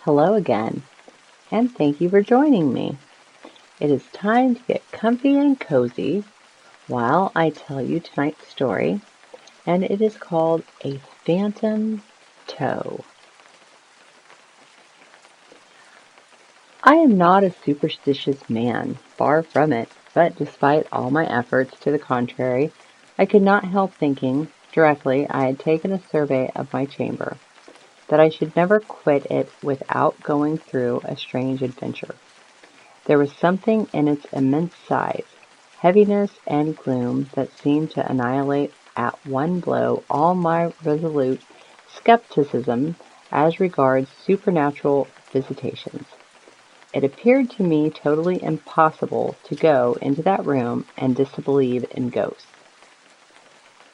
Hello again, and thank you for joining me. It is time to get comfy and cozy while I tell you tonight's story, and it is called A Phantom Toe. I am not a superstitious man, far from it, but despite all my efforts to the contrary, I could not help thinking, directly I had taken a survey of my chamber, that I should never quit it without going through a strange adventure. There was something in its immense size, heaviness, and gloom that seemed to annihilate at one blow all my resolute skepticism as regards supernatural visitations. It appeared to me totally impossible to go into that room and disbelieve in ghosts.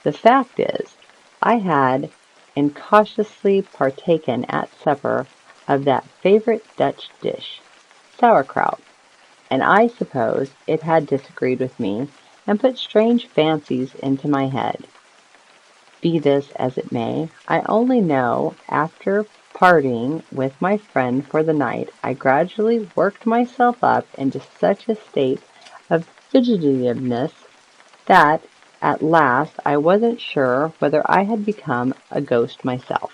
The fact is, I had incautiously partaken at supper of that favorite Dutch dish, sauerkraut, and I suppose it had disagreed with me and put strange fancies into my head. Be this as it may, I only know after parting with my friend for the night, I gradually worked myself up into such a state of fidgetitiveness that at last I wasn't sure whether I had become a ghost myself.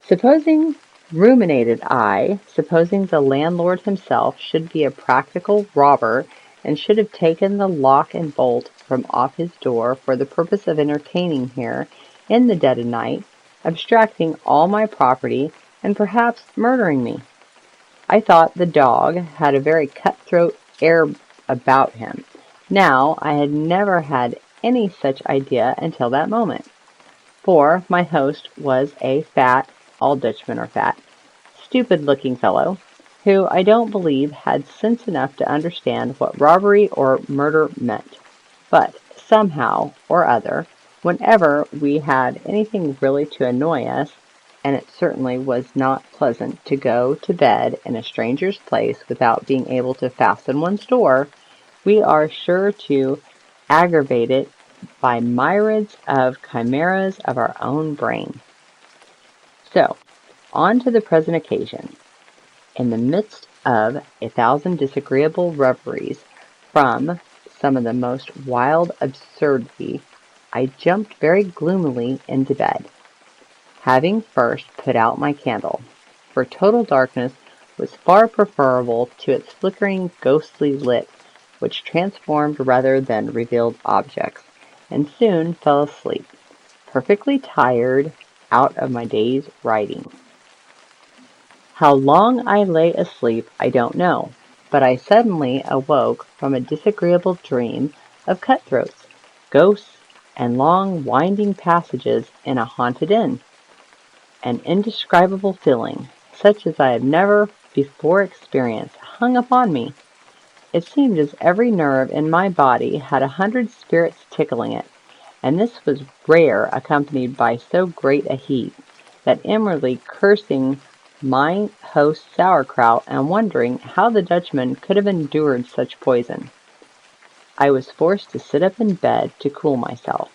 Supposing, ruminated I, supposing the landlord himself should be a practical robber and should have taken the lock and bolt from off his door for the purpose of entertaining here in the dead of night, abstracting all my property, and perhaps murdering me. I thought the dog had a very cutthroat air about him. Now, I had never had any such idea until that moment, for my host was a fat, all Dutchmen are fat, stupid-looking fellow, who I don't believe had sense enough to understand what robbery or murder meant. But somehow or other, whenever we had anything really to annoy us, and it certainly was not pleasant to go to bed in a stranger's place without being able to fasten one's door, we are sure to aggravate it by myriads of chimeras of our own brain. So, on to the present occasion. In the midst of a thousand disagreeable reveries from some of the most wild absurdity, I jumped very gloomily into bed, having first put out my candle, for total darkness was far preferable to its flickering ghostly lit, which transformed rather than revealed objects, and soon fell asleep, perfectly tired out of my day's riding. How long I lay asleep I don't know, but I suddenly awoke from a disagreeable dream of cutthroats, ghosts, and long winding passages in a haunted inn. An indescribable feeling, such as I had never before experienced, hung upon me. It seemed as every nerve in my body had 100 spirits tickling it, and this was rare accompanied by so great a heat, that inwardly cursing mine host's sauerkraut and wondering how the Dutchman could have endured such poison, I was forced to sit up in bed to cool myself.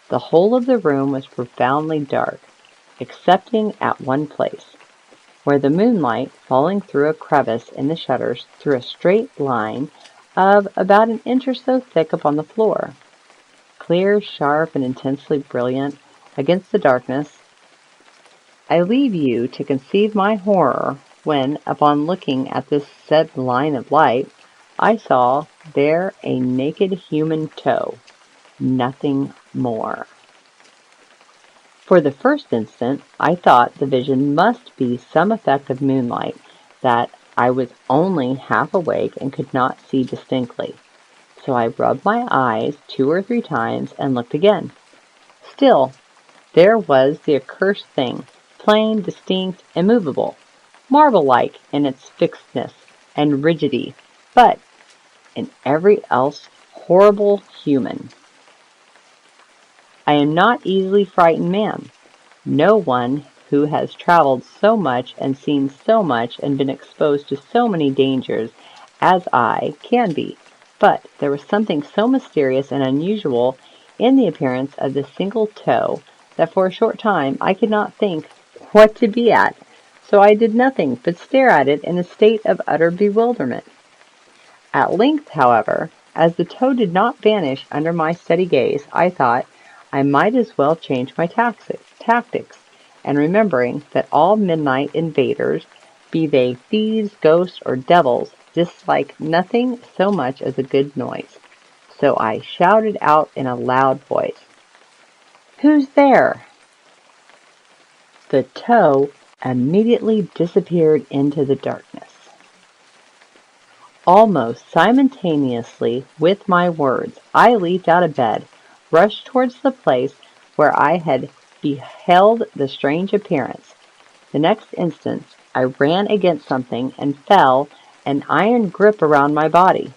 The whole of the room was profoundly dark, excepting at one place, where the moonlight, falling through a crevice in the shutters, threw a straight line of about an inch or so thick upon the floor, clear, sharp, and intensely brilliant against the darkness. I leave you to conceive my horror when, upon looking at this said line of light, I saw there a naked human toe, nothing more. For the first instant, I thought the vision must be some effect of moonlight, that I was only half awake and could not see distinctly. So I rubbed my eyes 2 or 3 times and looked again. Still, there was the accursed thing, plain, distinct, immovable, marble-like in its fixedness and rigidity, but in every else horrible human. I am not easily frightened man. No one who has traveled so much and seen so much and been exposed to so many dangers as I can be, but there was something so mysterious and unusual in the appearance of this single toe that for a short time I could not think what to be at, so I did nothing but stare at it in a state of utter bewilderment. At length, however, as the toe did not vanish under my steady gaze, I thought I might as well change my tactics, and remembering that all midnight invaders, be they thieves, ghosts, or devils, dislike nothing so much as a good noise. So I shouted out in a loud voice, "Who's there?" The toe immediately disappeared into the darkness. Almost simultaneously with my words, I leaped out of bed, rushed towards the place where I had beheld the strange appearance. The next instant I ran against something and felt an iron grip around my body.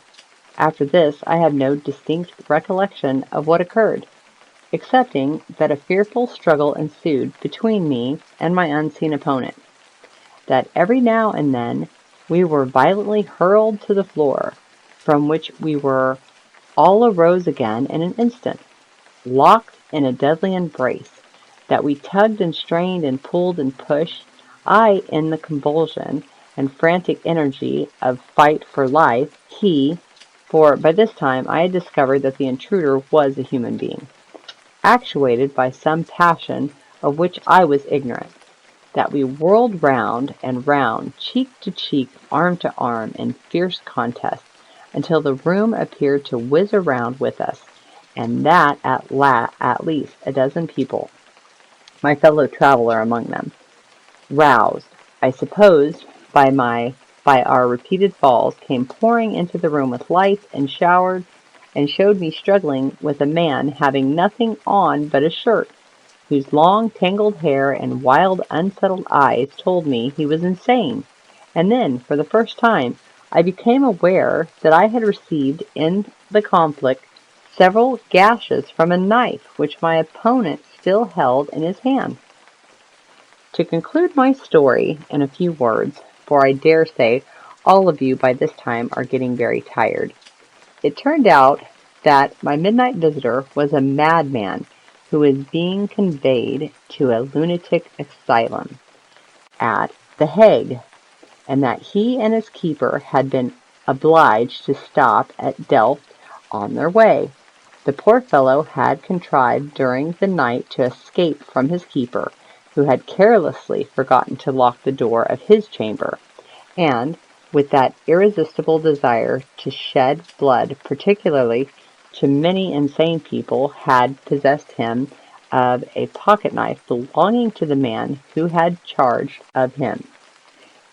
After this I have no distinct recollection of what occurred, excepting that a fearful struggle ensued between me and my unseen opponent, that every now and then we were violently hurled to the floor, from which we were all arose again in an instant, locked in a deadly embrace, that we tugged and strained and pulled and pushed, I in the convulsion and frantic energy of fight for life, he, for by this time I had discovered that the intruder was a human being, actuated by some passion of which I was ignorant, that we whirled round and round, cheek to cheek, arm to arm, in fierce contest, until the room appeared to whiz around with us, and that at least a dozen people, my fellow traveler among them, roused, I suppose, by our repeated falls, came pouring into the room with lights and showed me struggling with a man having nothing on but a shirt, whose long tangled hair and wild unsettled eyes told me he was insane. And then, for the first time, I became aware that I had received in the conflict several gashes from a knife which my opponent still held in his hand. To conclude my story in a few words, for I dare say all of you by this time are getting very tired, it turned out that my midnight visitor was a madman who was being conveyed to a lunatic asylum at The Hague, and that he and his keeper had been obliged to stop at Delft on their way. The poor fellow had contrived during the night to escape from his keeper, who had carelessly forgotten to lock the door of his chamber, and, with that irresistible desire to shed blood particularly to many insane people, had possessed him of a pocket-knife belonging to the man who had charge of him,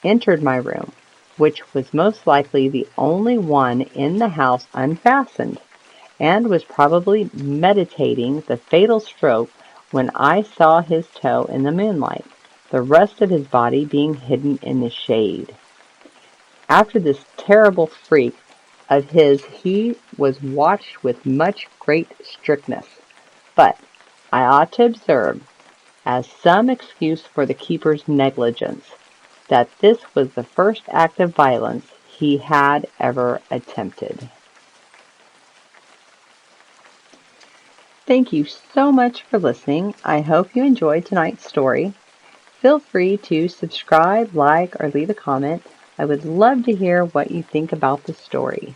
entered my room, which was most likely the only one in the house unfastened, and was probably meditating the fatal stroke when I saw his toe in the moonlight, the rest of his body being hidden in the shade. After this terrible freak of his he was watched with much great strictness, but I ought to observe, as some excuse for the keeper's negligence, that this was the first act of violence he had ever attempted. Thank you so much for listening. I hope you enjoyed tonight's story. Feel free to subscribe, like, or leave a comment. I would love to hear what you think about the story.